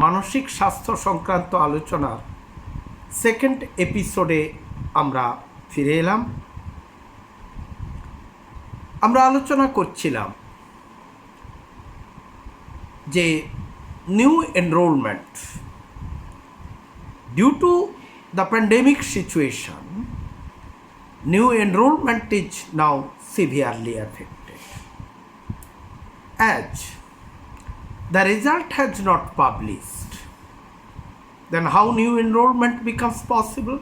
মানসিক স্বাস্থ্য সংক্রান্ত আলোচনার সেকেন্ড এপিসোডে আমরা ফিরে এলাম। আমরা আলোচনা করছিলাম যে new enrolment due to the pandemic situation, new enrollment is now severely affected, as the result has not published. Then how new enrollment becomes possible?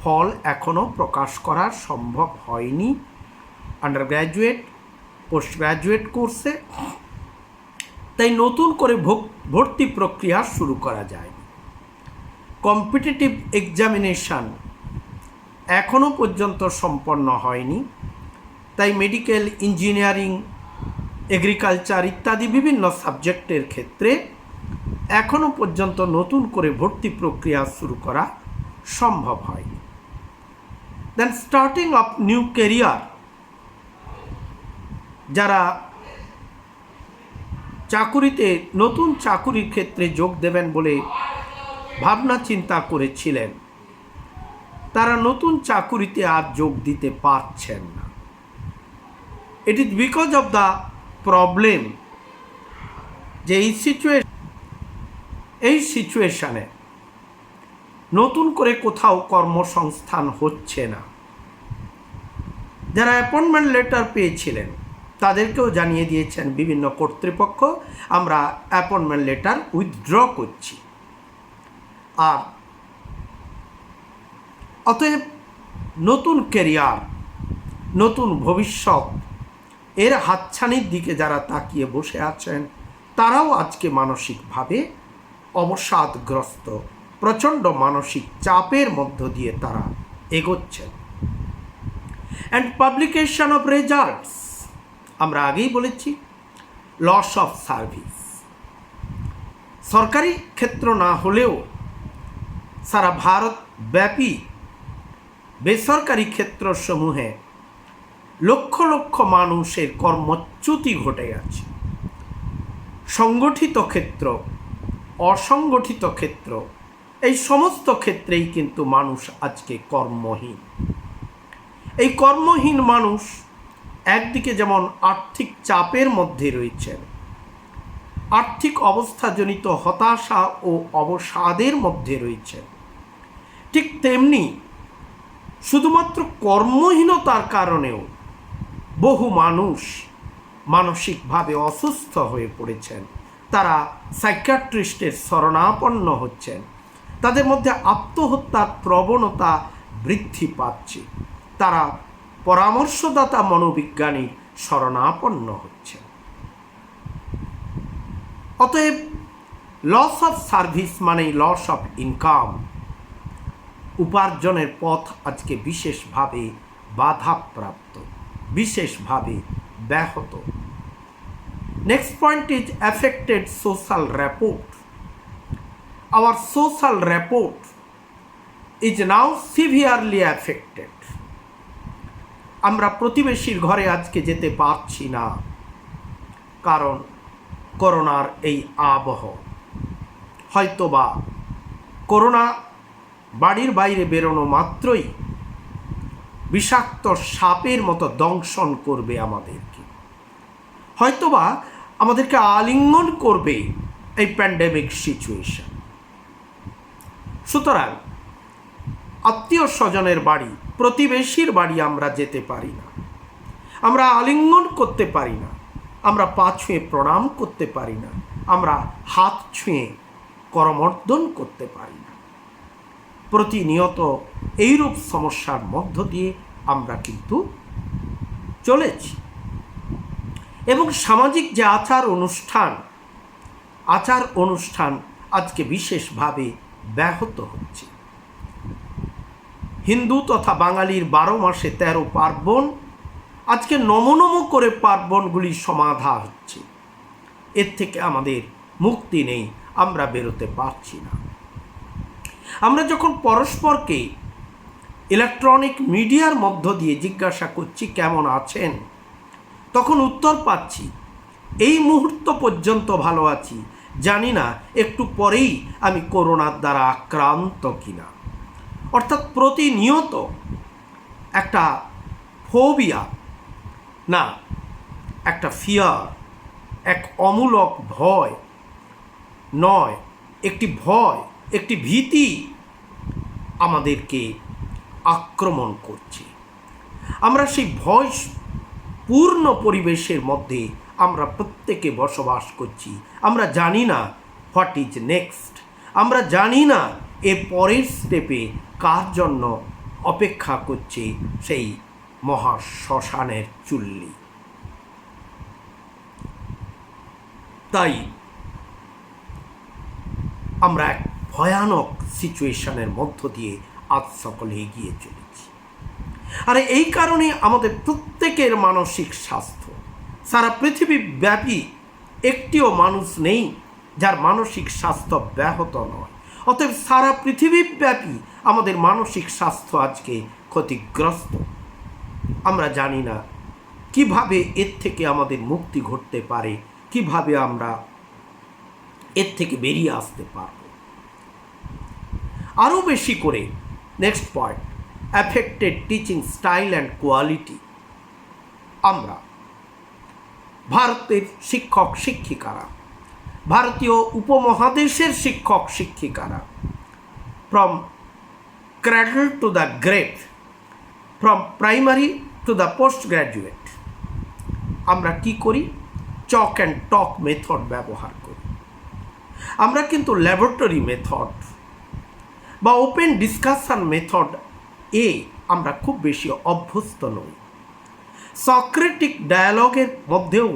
ফল এখনও প্রকাশ করা সম্ভব হয়নি আন্ডার গ্র্যাজুয়েট পোস্ট গ্র্যাজুয়েট কোর্সে, তাই নতুন করে ভর্তি প্রক্রিয়া শুরু করা যায়নি। কম্পিটিটিভ এক্সামিনেশান এখনও পর্যন্ত সম্পন্ন হয়নি, তাই মেডিকেল, ইঞ্জিনিয়ারিং, এগ্রিকালচার ইত্যাদি বিভিন্ন সাবজেক্টের ক্ষেত্রে এখনও পর্যন্ত নতুন করে ভর্তি প্রক্রিয়া শুরু করা সম্ভব হয়নি। দেন স্টার্টিং অফ নিউ ক্যারিয়ার, যারা চাকুরিতে নতুন চাকুরির ক্ষেত্রে যোগ দেবেন বলে ভাবনা চিন্তা করেছিলেন, তারা নতুন চাকুরিতে আর যোগ দিতে পারছেন না। It is because of the problem যে এই সিচুয়েশানে নতুন করে কোথাও কর্মসংস্থান হচ্ছে না। যারা অ্যাপয়েন্টমেন্ট লেটার পেয়েছিলেন তাদেরকেও জানিয়ে দিয়েছেন বিভিন্ন কর্তৃপক্ষ, আমরা অ্যাপয়েন্টমেন্ট লেটার উইথড্র করছি। আর অতএব নতুন ক্যারিয়ার, নতুন ভবিষ্যৎ এর হাতছানির দিকে যারা তাকিয়ে বসে আছেন, তারাও আজকে মানসিকভাবে অবসাদগ্রস্ত, প্রচণ্ড মানসিক চাপের মধ্য দিয়ে তারা এগোচ্ছেন। অ্যান্ড পাবলিকেশন অফ রেজাল্টস, আমরা আগেই বলেছি, লস অফ সার্ভিস। সরকারি ক্ষেত্র না হলেও সারা ভারতব্যাপী বেসরকারি ক্ষেত্রসমূহে লক্ষ লক্ষ মানুষের কর্মচ্যুতি ঘটে গেছে। সংগঠিত ক্ষেত্র, অসংগঠিত ক্ষেত্র, এই সমস্ত ক্ষেত্রেই কিন্তু মানুষ আজকে কর্মহীন। এই কর্মহীন মানুষ একদিকে যেমন আর্থিক চাপের মধ্যে রয়েছেন, আর্থিক অবস্থাজনিত হতাশা ও অবসাদের মধ্যে রয়েছেন, ঠিক তেমনি শুধুমাত্র কর্মহীনতার কারণেও বহু মানুষ মানসিকভাবে অসুস্থ হয়ে পড়েছেন। তারা সাইকিয়াট্রিস্টের শরণাপন্ন হচ্ছেন, তাদের মধ্যে আত্মহত্যার প্রবণতা বৃদ্ধি পাচ্ছে, তারা পরামর্শদাতা মনোবিজ্ঞানীর শরণাপন্ন হচ্ছেন। অতএব লস অফ সার্ভিস মানেই লস অফ ইনকাম। উপার্জনের পথ আজকে বিশেষভাবে বাধাপ্রাপ্ত, বিশেষভাবে ব্যাহত। Next point is affected social rapport. Hour social rapport is now severely affected. আমরা প্রতিবেশীর ঘরে আজকে যেতে পারছি না, কারণ করোনার এই আবহ। হয়তোবা করোনা বাড়ির বাইরে বেরোনো মাত্রই বিষাক্ত সাপের মতো দংশন করবে আমাদেরকে, হয়তোবা আমাদেরকে আলিঙ্গন করবে এই প্যান্ডেমিক সিচুয়েশন। সুতরাং আত্মীয় স্বজনের বাড়ি, প্রতিবেশীর বাড়ি আমরা যেতে পারি না, আমরা আলিঙ্গন করতে পারি না, আমরা পা ছুঁয়ে প্রণাম করতে পারি না, আমরা হাত ছুঁয়ে করমর্দন করতে পারি না। প্রতিনিয়ত এইরূপ সমস্যার মধ্য দিয়ে আমরা কিন্তু চলেছি, এবং সামাজিক যে আচার অনুষ্ঠান আজকে বিশেষভাবে ব্যাহত হচ্ছে। হিন্দু তথা বাঙালির 12 মাসে 13 পার্বণ, আজকে নমনম করে পার্বণগুলি সমাধা হচ্ছে। এর থেকে আমাদের মুক্তি নেই, আমরা বেরোতে পারছি না। আমরা যখন পরস্পরকে ইলেকট্রনিক মিডিয়ার মধ্য দিয়ে জিজ্ঞাসা করছি কেমন আছেন, তখন উত্তর পাচ্ছি এই মুহূর্ত পর্যন্ত ভালো আছি, জানি না একটু পরেই আমি করোনার দ্বারা আক্রান্ত কিনা। অর্থাৎ প্রতিনিয়ত একটা ফোবিয়া, না একটা ফিয়ার, এক অমূলক ভয় নয়, একটি ভয়, একটি ভীতি আমাদেরকে আক্রমণ করছে। আমরা সেই ভয় পূর্ণ পরিবেশের মধ্যে আমরা প্রত্যেকে বসবাস করছি। আমরা জানি না হোয়াট ইজ নেক্সট, আমরা জানি না এর পরের স্টেপে কার জন্য অপেক্ষা করছে সেই মহা শ্মশানের চুল্লি। তাই আমরা এক ভয়ানক সিচুয়েশনের মধ্য দিয়ে আজ সকলে এগিয়ে চলেছি। আর এই কারণে আমাদের প্রত্যেকের মানসিক স্বাস্থ্য, সারা পৃথিবী ব্যাপী একটিও মানুষ নেই যার মানসিক স্বাস্থ্য ব্যাহত নয়। অতএব সারা পৃথিবী ব্যাপী আমাদের মানসিক স্বাস্থ্য আজকে ক্ষতিগ্রস্ত। আমরা জানি না কিভাবে এর থেকে আমাদের মুক্তি ঘটতে পারে, কিভাবে আমরা এর থেকে বেরিয়ে আসতে পারব। আরও বেশি করে next point, affected teaching style and quality. আমরা ভারতের শিক্ষক শিক্ষিকারা, ভারতীয় উপমহাদেশের শিক্ষক শিক্ষিকারা, from cradle to the grave, from primary to the post graduate, আমরা কি করি? চক অ্যান্ড টক মেথড ব্যবহার করি। আমরা কিন্তু ল্যাবরেটরি মেথড বা ওপেন ডিসকাশন মেথড আমরা খুব বেশি অভ্যস্ত নই। সক্রেটিক ডায়ালগের মধ্যেও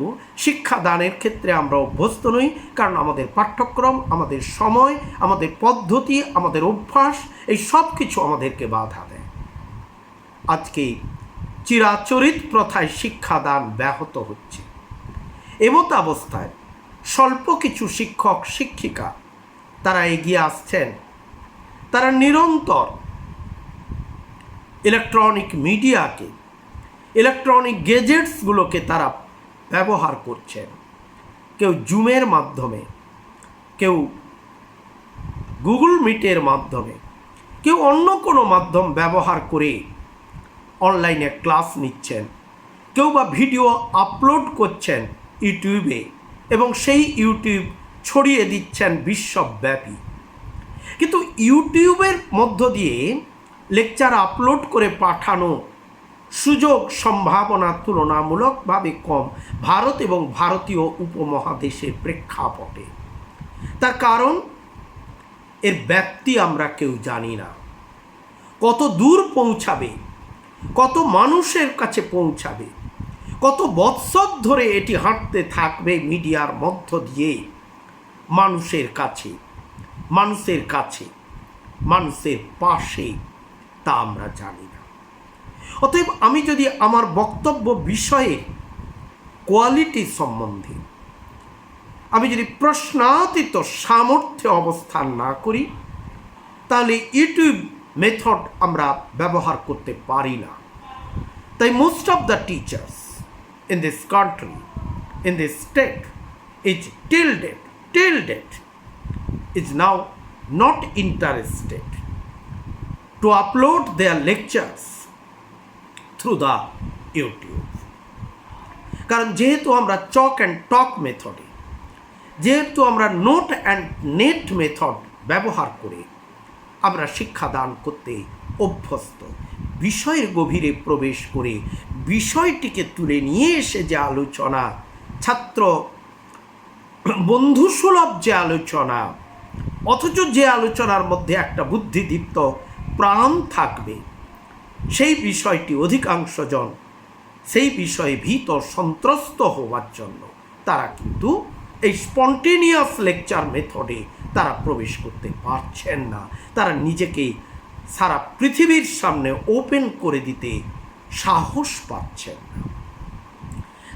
শিক্ষাদানের ক্ষেত্রে আমরা অভ্যস্ত নই, কারণ আমাদের পাঠ্যক্রম, আমাদের সময়, আমাদের পদ্ধতি, আমাদের অভ্যাস, এই সব কিছু আমাদেরকে বাধা দেয়। আজকে চিরাচরিত প্রথায় শিক্ষাদান ব্যাহত হচ্ছে। এমত অবস্থায় স্বল্প কিছু শিক্ষক শিক্ষিকা তারা এগিয়ে আসছেন, তারা নিরন্তর ইলেকট্রনিক মিডিয়াকে, ইলেকট্রনিক গেজেটসগুলোকে তারা ব্যবহার করছেন। কেউ জুমের মাধ্যমে, কেউ গুগল মিটের মাধ্যমে, কেউ অন্য কোনো মাধ্যম ব্যবহার করে অনলাইনে ক্লাস নিচ্ছেন, কেউ বা ভিডিও আপলোড করছেন ইউটিউবে এবং সেই ইউটিউব ছড়িয়ে দিচ্ছেন বিশ্বব্যাপী। কিন্তু ইউটিউবের মধ্য দিয়ে লেকচার আপলোড করে পাঠানো সুযোগ সম্ভাবনা তুলনামূলকভাবে কম ভারত এবং ভারতীয় উপমহাদেশের প্রেক্ষাপটে। তার কারণ এর ব্যাপ্তি আমরা কেউ জানি না, কত দূর পৌঁছাবে, কত মানুষের কাছে পৌঁছাবে, কত বৎসর ধরে এটি হাঁটতে থাকবে মিডিয়ার মধ্য দিয়ে মানুষের কাছে, মানুষের কাছে, মানুষের পাশে, তা আমরা জানি না। অতএব আমি যদি আমার বক্তব্য বিষয়ে কোয়ালিটি সম্বন্ধে আমি যদি প্রশ্নাতীত সামর্থ্যে অবস্থান না করি, তাহলে ইউটিউব মেথড আমরা ব্যবহার করতে পারি না। তাই most of the teachers in this country, in this state, is till date is now not interested to upload their lectures through the YouTube. কারণ যেহেতু আমরা চক অ্যান্ড টক মেথডে, যেহেতু আমরা নোট অ্যান্ড নেট মেথড ব্যবহার করে আমরা শিক্ষাদান করতে অভ্যস্ত, বিষয়ের গভীরে প্রবেশ করে বিষয়টিকে তুলে নিয়ে এসে যে আলোচনা, ছাত্র বন্ধুসুলভ যে আলোচনা, অথচ যে আলোচনার মধ্যে একটা বুদ্ধিদীপ্ত প্রাণ থাকবে, সেই বিষয়টি অধিকাংশ জন সেই বিষয়ে ভীত সন্ত্রস্ত হওয়ার জন্য তারা কিন্তু এই স্পন্টেনিয়াস লেকচার মেথডে তারা প্রবেশ করতে পারছেন না। তারা নিজেকে সারা পৃথিবীর সামনে ওপেন করে দিতে সাহস পাচ্ছেন না।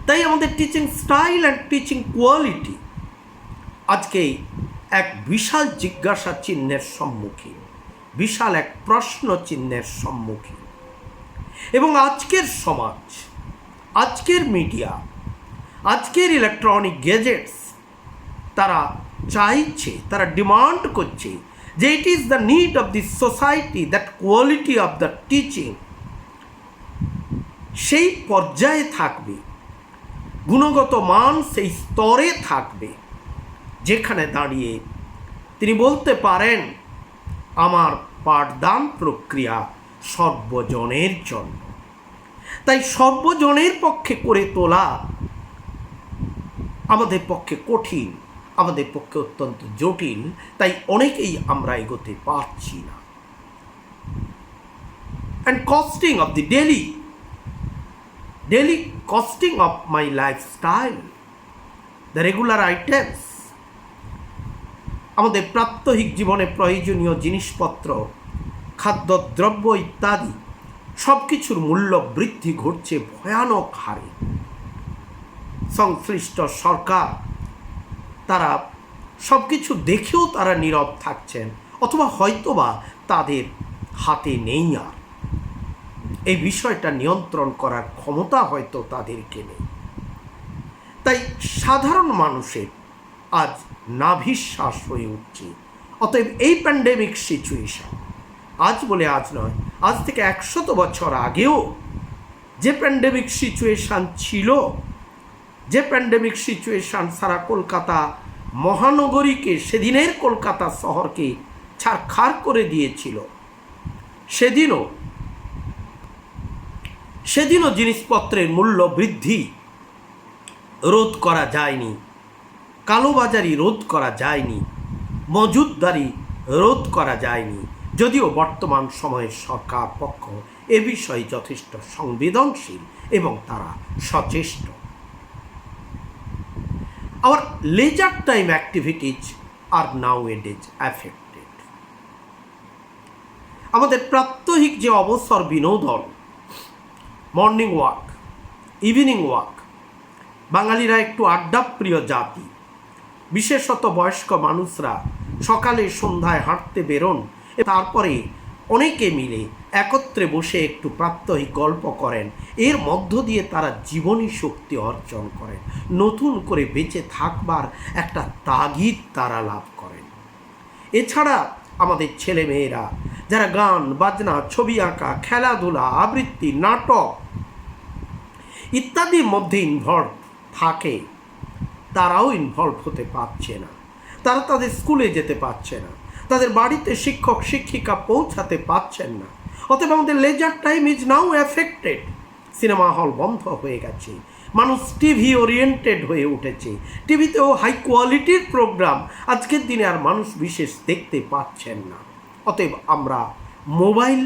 তাই আমাদের teaching style and teaching quality আজকে এক বিশাল জিজ্ঞাসা চিহ্নের সম্মুখীন, বিশাল এক প্রশ্ন চিহ্নের সম্মুখীন। এবং আজকের সমাজ, আজকের মিডিয়া, আজকের ইলেকট্রনিক গ্যাজেটস তারা চাইছে, তারা ডিমান্ড করছে যে it is the need of the society that quality of the teaching সেই পর্যায়ে থাকবে, গুণগত মান সেই স্তরে থাকবে যেখানে দাঁড়িয়ে তিনি বলতে পারেন আমার পাঠদান প্রক্রিয়া সর্বজনের জন্য। তাই সর্বজনের পক্ষে করে তোলা আমাদের পক্ষে কঠিন, আমাদের পক্ষে অত্যন্ত জটিল, তাই অনেকেই আমরা এগোতে পারছি না। And costing of the daily costing of my lifestyle, the regular items, আমাদের প্রাত্যহিক জীবনে প্রয়োজনীয় জিনিসপত্র, খাদ্যদ্রব্য ইত্যাদি সব কিছুর মূল্য বৃদ্ধি ঘটছে ভয়ানক হারে। সংশ্লিষ্ট সরকার তারা সব কিছু দেখেও তারা নীরব থাকছেন, অথবা হয়তোবা তাদের হাতে নেই আর এই বিষয়টা নিয়ন্ত্রণ করার ক্ষমতা হয়তো তাদেরকে নেই। তাই সাধারণ মানুষের আজ নাভিশ্বাস হয়ে উঠছে। অতএব এই প্যান্ডেমিক সিচুয়েশন, আজ বলে আজ নয়, আজ থেকে 100 বছর আগেও যে প্যান্ডেমিক সিচুয়েশান ছিল, যে প্যান্ডেমিক সিচুয়েশান সারা কলকাতা মহানগরীকে, সেদিনের কলকাতা শহরকে ছারখার করে দিয়েছিল, সেদিনও জিনিসপত্রের মূল্য বৃদ্ধি রোধ করা যায়নি, কালোবাজারি রোধ করা যায়নি, মজুতদারি রোধ করা যায়নি, যদিও বর্তমান সময়ের সরকার পক্ষ এ বিষয়ে যথেষ্ট সংবেদনশীল এবং তারা সচেষ্ট। Our leisure time activities are nowadays affected. আমাদের প্রাত্যহিক যে অবসর বিনোদন, মর্নিং ওয়াক, ইভিনিং ওয়াক, বাঙালিরা একটু আড্ডাপ্রিয় জাতি, বিশেষত বয়স্ক মানুষরা সকালে সন্ধ্যায় হাঁটতে বেরোন, তারপরে অনেকে মিলে একত্রে বসে একটু প্রাত্যহিক গল্প করেন, এর মধ্য দিয়ে তারা জীবনী শক্তি অর্জন করেন, নতুন করে বেঁচে থাকবার একটা তাগিদ তারা লাভ করেন। এছাড়া আমাদের ছেলেমেয়েরা যারা গান বাজনা, ছবি আঁকা, খেলাধুলা, আবৃত্তি, নাটক ইত্যাদির মধ্যে ইনভলভ থাকে, তারাও ইনভলভ হতে পারছে না, তারা তাদের স্কুলে যেতে পারছে না, তাদের বাড়িতে শিক্ষক শিক্ষিকা পৌঁছাতে পারছেন না। অতএব আমাদের leisure time is now affected. Cinema hall বন্ধ হয়ে গেছে, মানুষ টিভি ওরিয়েন্টেড হয়ে উঠেছে, টিভিতেও হাই কোয়ালিটির প্রোগ্রাম আজকের দিনে আর মানুষ বিশেষ দেখতে পাচ্ছেন না। অতএব আমরা মোবাইল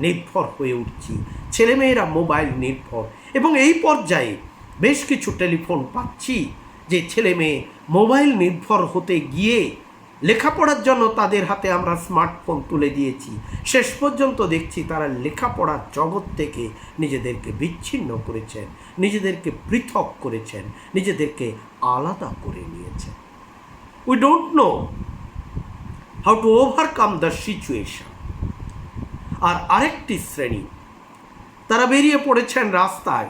নির্ভর হয়ে উঠছি, ছেলেমেয়েরা মোবাইল নির্ভর, এবং এই পর্যায়ে বেশ কিছু টেলিফোন পাচ্ছি যে ছেলে মেয়ে মোবাইল নির্ভর হতে গিয়ে লেখাপড়ার জন্য তাদের হাতে আমরা স্মার্টফোন তুলে দিয়েছি, শেষ পর্যন্ত দেখছি তারা লেখাপড়ার জগৎ থেকে নিজেদেরকে বিচ্ছিন্ন করেছেন, নিজেদেরকে পৃথক করেছেন, নিজেদেরকে আলাদা করে নিয়েছেন। We don't know how to overcome the situation. আর আরেকটি শ্রেণী, তারা বেরিয়ে পড়েছেন রাস্তায়,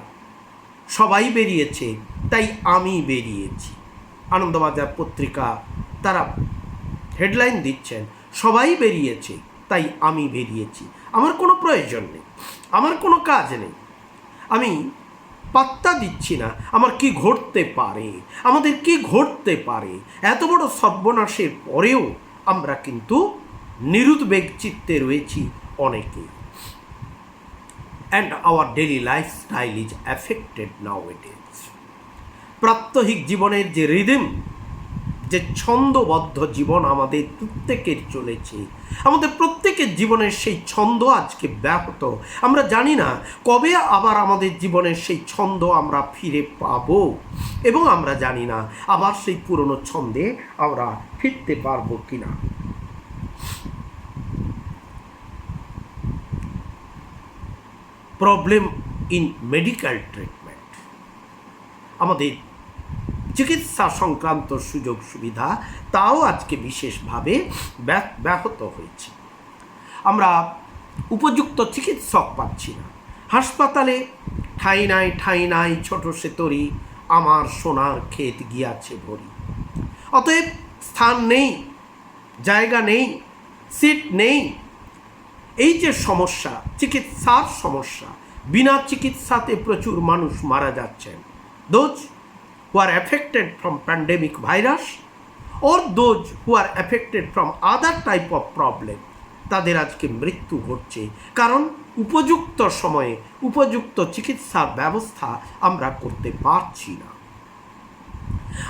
সবাই বেরিয়েছে তাই আমি বেরিয়েছি। আনন্দবাজার পত্রিকা তারা হেডলাইন দিচ্ছেন, সবাই বেরিয়েছে তাই আমি বেরিয়েছি। আমার কোনো প্রয়োজন নেই, আমার কোনো কাজ নেই, আমি পাত্তা দিচ্ছি না আমার কি ঘটতে পারে, আমাদের কি ঘটতে পারে। এত বড় সর্বনাশের পরেও আমরা কিন্তু নিরুদ্বেগ চিত্তে রয়েছি অনেকেই। And our daily lifestyle is affected nowadays. প্রাত্যহিক জীবনের যে রিদম, যে ছন্দবদ্ধ জীবন আমাদের প্রত্যেকের চলেছে, আমাদের প্রত্যেকের জীবনের সেই ছন্দ আজকে ব্যাহত। আমরা জানি না কবে আবার আমাদের জীবনের সেই ছন্দ আমরা ফিরে পাব, এবং আমরা জানি না আবার সেই পুরনো ছন্দে আমরা ফিরতে পারবো কিনা। প্রবলেম ইন মেডিকেল ট্রিটমেন্ট, আমাদের চিকিৎসা সংক্রান্ত সুযোগ সুবিধা তাও আজকে বিশেষভাবে ব্যাহত হয়েছে। আমরা উপযুক্ত চিকিৎসক পাচ্ছি না, হাসপাতালে ঠাঁই নাই ছোট সেতরি, আমার সোনার ক্ষেত গিয়াছে ভরি। অতএব স্থান নেই, জায়গা নেই, সিট নেই। এই যে সমস্যা, চিকিৎসার সমস্যা, বিনা চিকিৎসাতে প্রচুর মানুষ মারা যাচ্ছেন। Those who are affected from pandemic virus or those who are affected from other type of problem, তাদের আজকে মৃত্যু ঘটছে, কারণ উপযুক্ত সময়ে উপযুক্ত চিকিৎসার ব্যবস্থা আমরা করতে পারছি না।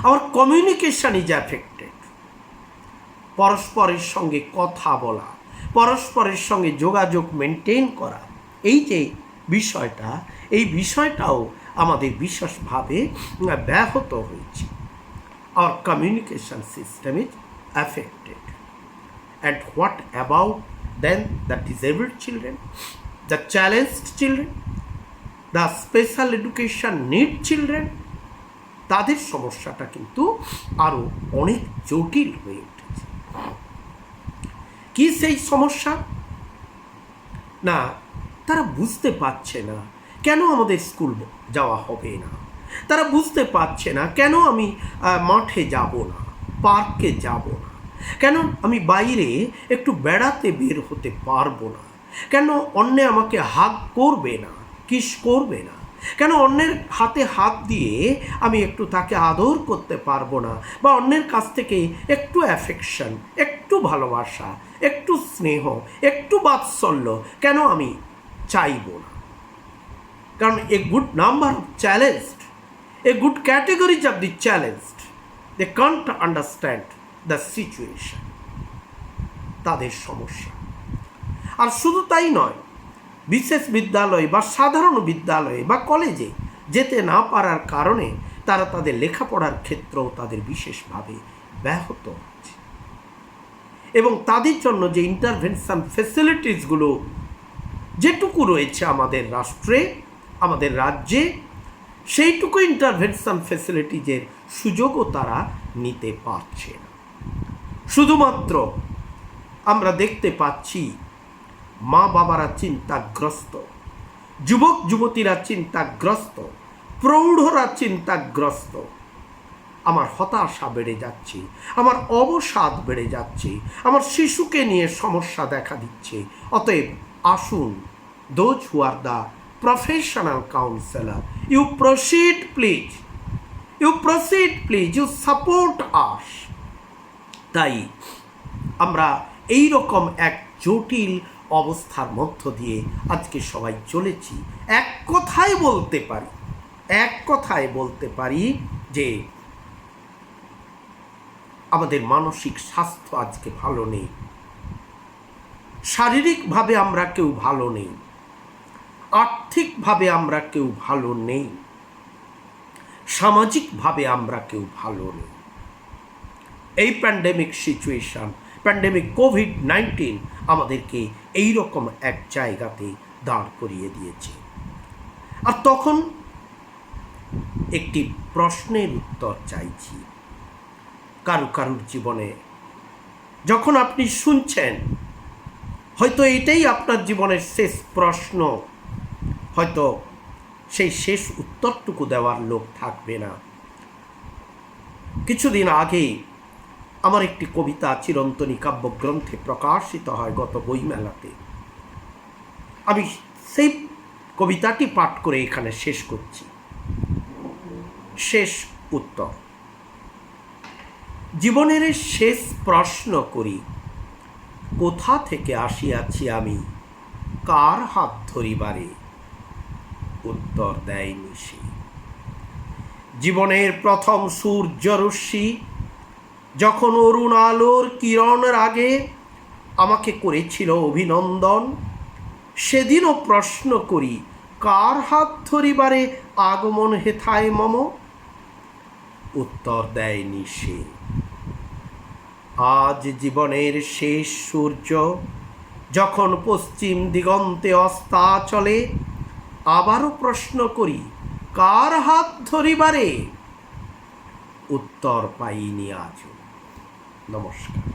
our communication is affected, পরস্পরের সঙ্গে কথা বলা, পরস্পরের সঙ্গে যোগাযোগ মেনটেন করা, এই যে বিষয়টা, এই বিষয়টাও আমাদের বিশেষভাবে ব্যাহত হয়েছে। Our communication system is affected. And what about then the disabled children, the challenged children, the special education need children? তাদের সমস্যাটা কিন্তু আরো অনেক জটিল হয়ে উঠেছে। কি সেই সমস্যা? না, তারা বুঝতে পারছে না কেন আমাদের স্কুল যাওয়া হবে না, তারা বুঝতে পারছে না কেন আমি মাঠে যাব না, পার্কে যাব না, কেন আমি বাইরে একটু বেড়াতে বের হতে পারবো না, কেন অন্যে আমাকে হাগ করবে না, কিস করবে না, কেন অন্যের হাতে হাত দিয়ে আমি একটু তাকে আদর করতে পারবো না, বা অন্যের কাছ থেকে একটু অ্যাফেকশন, একটু ভালোবাসা, একটু স্নেহ, একটু বাৎসল্য কেন আমি চাইব না? কারণ a good number of challenged, a good categories of the challenged, they can't understand the situation, তাদের সমস্যা। আর শুধু তাই নয়, বিশেষ বিদ্যালয় বা সাধারণ বিদ্যালয়ে বা কলেজে যেতে না পারার কারণে তারা তাদের লেখাপড়ার ক্ষেত্রেও তাদের বিশেষভাবে ব্যাহত হচ্ছে, এবং তাদের জন্য যে ইন্টারভেনশন ফেসিলিটিসগুলো যেটুকু রয়েছে আমাদের রাষ্ট্রে, আমাদের রাজ্যে, সেইটুকু ইন্টারভেনশন ফেসিলিটিজের সুযোগও তারা নিতে পারছে না। শুধুমাত্র আমরা দেখতে পাচ্ছি মা বাবারা চিন্তাগ্রস্ত, যুবক যুবতীরা চিন্তাগ্রস্ত, প্রৌঢ়রা চিন্তাগ্রস্ত। আমার হতাশা বেড়ে যাচ্ছে, আমার অবসাদ বেড়ে যাচ্ছে, আমার শিশুকে নিয়ে সমস্যা দেখা দিচ্ছে। অতএব আসুন, those who are the professional counselor, you proceed please, you support us। তাই আমরা এই রকম এক জটিল অবস্থার মধ্য দিয়ে আজকে সবাই চলেছি। এক কথায় বলতে পারি যে আমাদের মানসিক স্বাস্থ্য আজকে ভালো নেই, শারীরিকভাবে আমরা কেউ ভালো নেই, আর্থিকভাবে আমরা কেউ ভালো নেই, সামাজিকভাবে আমরা কেউ ভালো নেই। এই প্যান্ডেমিক সিচুয়েশন, প্যান্ডেমিক কোভিড-19 আমাদেরকে এই রকম এক জায়গাতে দাঁড় করিয়ে দিয়েছে। আর তখন একটি প্রশ্নের উত্তর চাইছি। কারুর জীবনে যখন আপনি শুনছেন, হয়তো এটাই আপনার জীবনের শেষ প্রশ্ন, হয়তো সেই শেষ উত্তরটুকু দেওয়ার লোক থাকবে না। কিছুদিন আগে আমার একটি কবিতা চিরন্তনী কাব্যগ্রন্থে প্রকাশিত হয় গত বইমেলাতে। আমি সেই কবিতাটি পাঠ করে এখানে শেষ করছি। শেষ উত্তর। জীবনের শেষ প্রশ্ন করি, কোথা থেকে আসিয়াছি আমি, কার হাত ধরিবারে? উত্তর দেয়নি সে। জীবনের প্রথম সূর্যরশ্মি যখন অরুণ আলোর কিরণের আগে আমাকে করেছিল অভিনন্দন, সেদিনও প্রশ্ন করি, কার হাত ধরিবারে আগমন হেথায় মম? উত্তর দেয়নি সে। আজ জীবনের শেষ সূর্য যখন পশ্চিম দিগন্তে অস্তাচলে, আবারও প্রশ্ন করি, কার হাত ধরিবারে? উত্তর পাইনি আজও। নমস্কার।